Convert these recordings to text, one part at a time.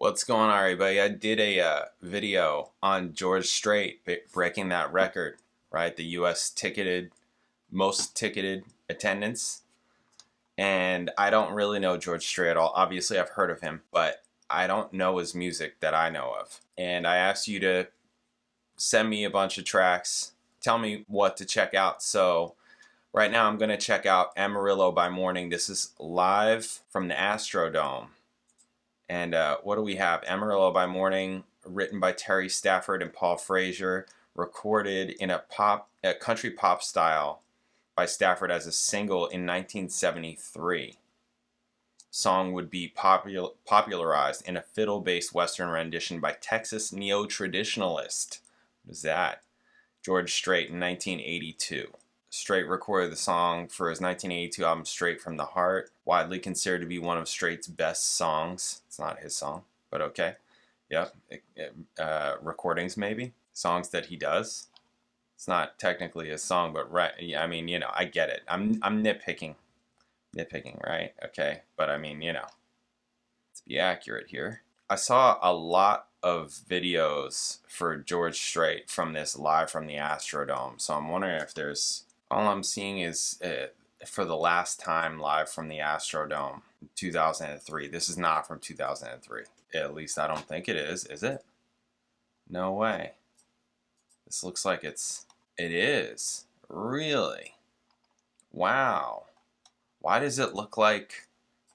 What's going on, everybody? I did a video on George Strait breaking that record, right? The U.S. most ticketed attendance. And I don't really know George Strait at all. Obviously, I've heard of him, but I don't know his music that I know of. And I asked you to send me a bunch of tracks, tell me what to check out. So right now I'm going to check out Amarillo by Morning. This is live from the Astrodome. And what do we have? Amarillo by Morning, written by Terry Stafford and Paul Frazier, recorded in a country pop style by Stafford as a single in 1973. Song would be popularized in a fiddle-based Western rendition by Texas neo-traditionalist. What is that? George Strait in 1982. Strait recorded the song for his 1982 album Straight from the Heart, widely considered to be one of Strait's best songs. It's not his song, but okay. Yep. Recordings maybe. Songs that he does. It's not technically his song, but right. Yeah, I mean, I get it. I'm nitpicking. Nitpicking, right? Okay. But I mean, let's be accurate here. I saw a lot of videos for George Strait from this live from the Astrodome. So I'm wondering if there's... All I'm seeing is for the last time live from the Astrodome, 2003. This is not from 2003. At least I don't think it is it? No way. This looks like it is. Really? Wow. Why does it look like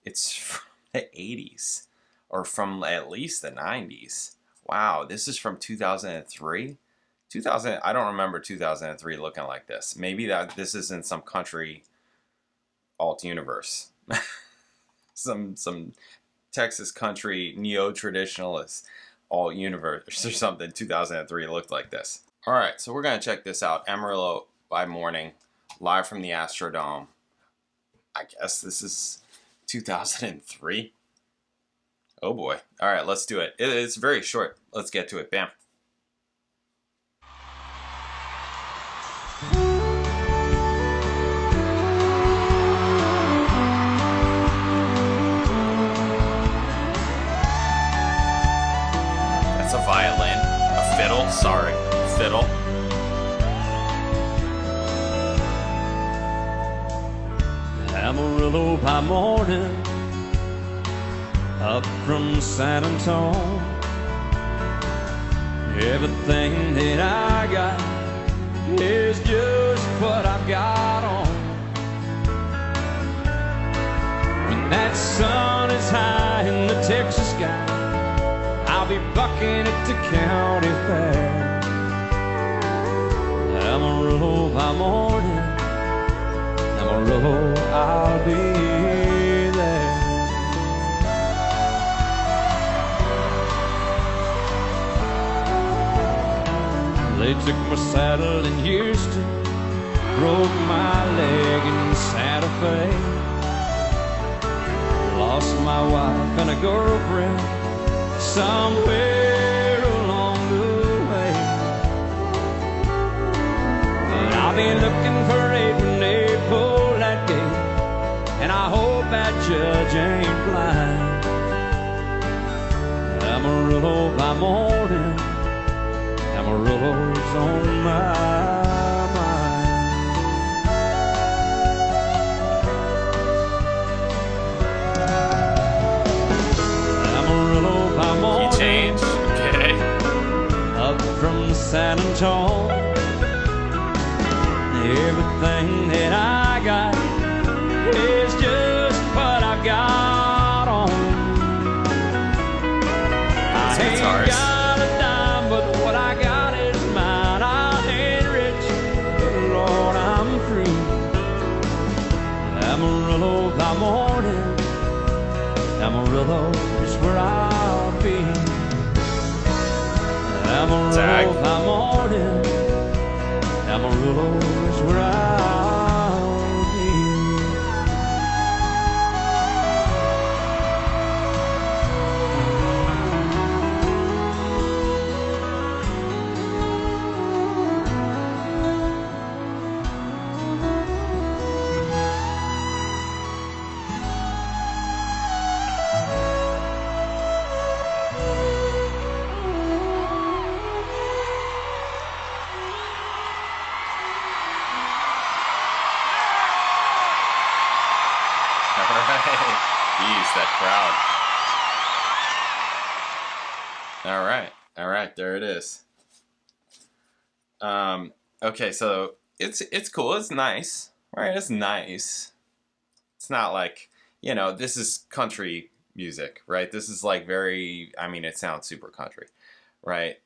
it's from the 80s? Or from at least the 90s? Wow, this is from 2003? I don't remember 2003 looking like this. Maybe this is in some country alt universe. some Texas country neo-traditionalist alt universe or something. 2003 looked like this. All right, so we're going to check this out. Amarillo by Morning, live from the Astrodome. I guess this is 2003. Oh boy. All right, let's do it. It's very short. Let's get to it. Bam. That's a violin. A fiddle. Sorry. Fiddle. Amarillo by morning, up from San Antonio. Everything that I got is just what I've got on. When that sun is high in the Texas sky, I'll be bucking at the county fair. Amarillo by morning, Amarillo, I'll be there. They took my saddle in Houston, broke my leg in Santa Fe, lost my wife and a girlfriend somewhere along the way. But I'll be looking for it when they pull that gate, and I hope that judge ain't blind. Amarillo by morning, Amarillo's on my mind. Amarillo by morning. Key change. Okay. Up from San Antonio. Everything that I got is just what I've got on. I ain't got a dime, but what I got is mine. I ain't rich, but Lord, I'm free. Amarillo by morning, Amarillo is where I'll be. Amarillo by morning, Amarillo is where I'll be. All right, there it is. Okay, so it's cool. It's nice, right? It's nice. It's not like, you know, this is country music, right? This is like very, I mean, it sounds super country, right?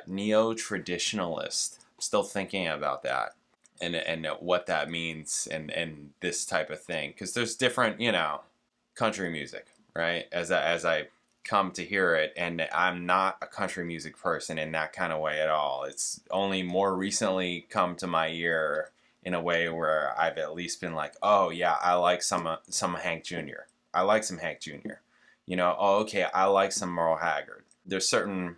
Neo-traditionalist. I'm still thinking about that and what that means and this type of thing, because there's different, you know, country music, right? As I come to hear it, and I'm not a country music person in that kind of way at all. It's only more recently come to my ear in a way where I've at least been like, oh yeah, I like some Hank Jr. I like some Hank Jr. You know, oh okay, I like some Merle Haggard. There's certain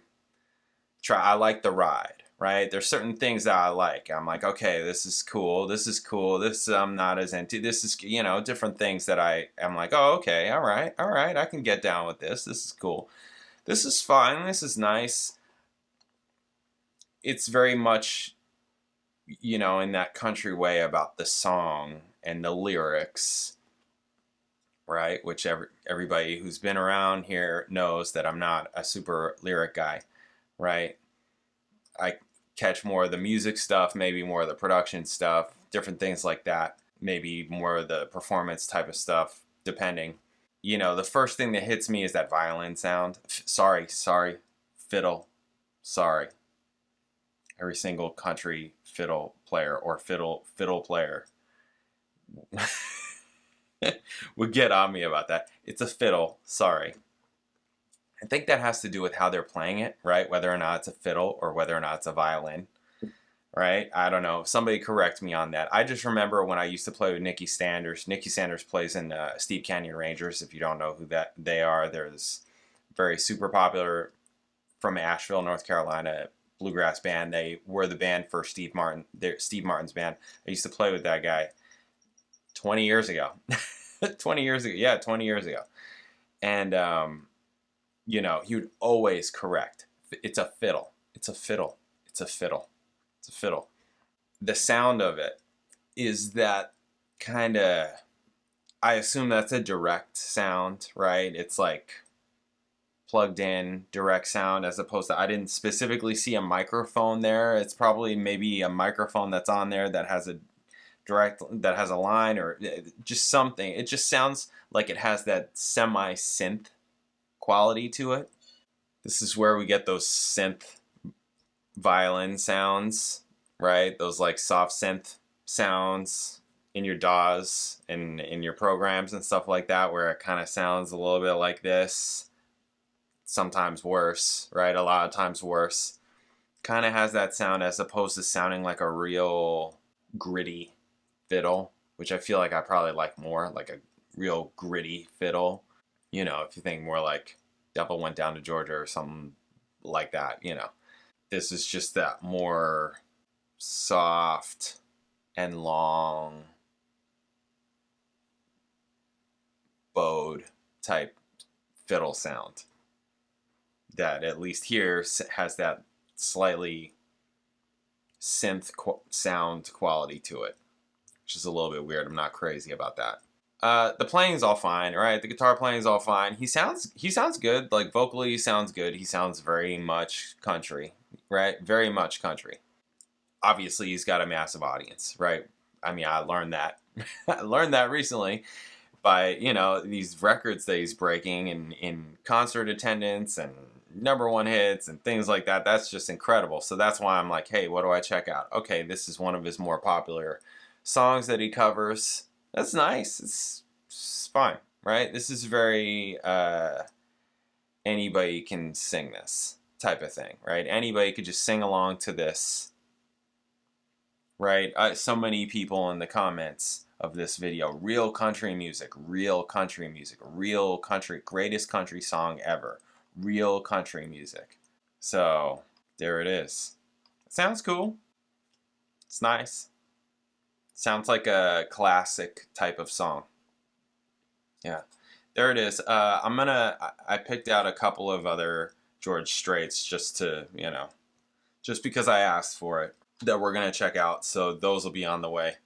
I like The Ride, right? There's certain things that I like. I'm like, okay, this is cool. This I'm not as into. This is, you know, different things that I'm like, oh, okay, all right, I can get down with this. This is cool. This is fine. This is nice. It's very much, you know, in that country way about the song and the lyrics, right? Which everybody who's been around here knows that I'm not a super lyric guy, right? I catch more of the music stuff, maybe more of the production stuff, different things like that. Maybe more of the performance type of stuff, depending. You know, the first thing that hits me is that violin sound. Sorry, fiddle, sorry. Every single country fiddle player or fiddle player would get on me about that. It's a fiddle, sorry. I think that has to do with how they're playing it, right? Whether or not it's a fiddle or whether or not it's a violin, right? I don't know. Somebody correct me on that. I just remember when I used to play with Nicky Sanders. Nicky Sanders plays in Steep Canyon Rangers. If you don't know who they are, they're this very super popular from Asheville, North Carolina bluegrass band. They were the band for Steve Martin's band. I used to play with that guy 20 years ago. 20 years ago. Yeah, 20 years ago. And, you know, he would always correct. It's a fiddle. It's a fiddle. It's a fiddle. It's a fiddle. The sound of it is that kind of, I assume that's a direct sound, right? It's like plugged in direct sound, as opposed to, I didn't specifically see a microphone there. It's probably maybe a microphone that's on there that has a direct, that has a line or just something. It just sounds like it has that semi-synth quality to it. This is where we get those synth violin sounds, right? Those like soft synth sounds in your DAWs and in your programs and stuff like that, where it kind of sounds a little bit like this. Sometimes worse, right? A lot of times worse. Kind of has that sound, as opposed to sounding like a real gritty fiddle, which I feel like I probably like more, like a real gritty fiddle. You know, if you think more like Devil Went Down to Georgia or something like that, you know. This is just that more soft and long bowed type fiddle sound that at least here has that slightly synth sound quality to it, which is a little bit weird. I'm not crazy about that. The playing's all fine, right? The guitar playing's all fine. He sounds good. Like vocally, he sounds good. He sounds very much country, right? Very much country. Obviously, he's got a massive audience, right? I mean, I learned that. I learned that recently by, you know, these records that he's breaking in concert attendance and #1 hits and things like that. That's just incredible. So that's why I'm like, hey, what do I check out? Okay, this is one of his more popular songs that he covers. That's nice. It's fine, right? This is very anybody can sing this type of thing, right? Anybody could just sing along to this, right? So many people in the comments of this video, real country music, greatest country song ever, real country music. So there it is. It sounds cool. It's nice. Sounds like a classic type of song. Yeah, there it is. I picked out a couple of other George Straits just to, you know, just because I asked for it, that we're going to check out. So those will be on the way.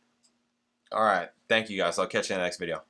All right. Thank you guys. I'll catch you in the next video.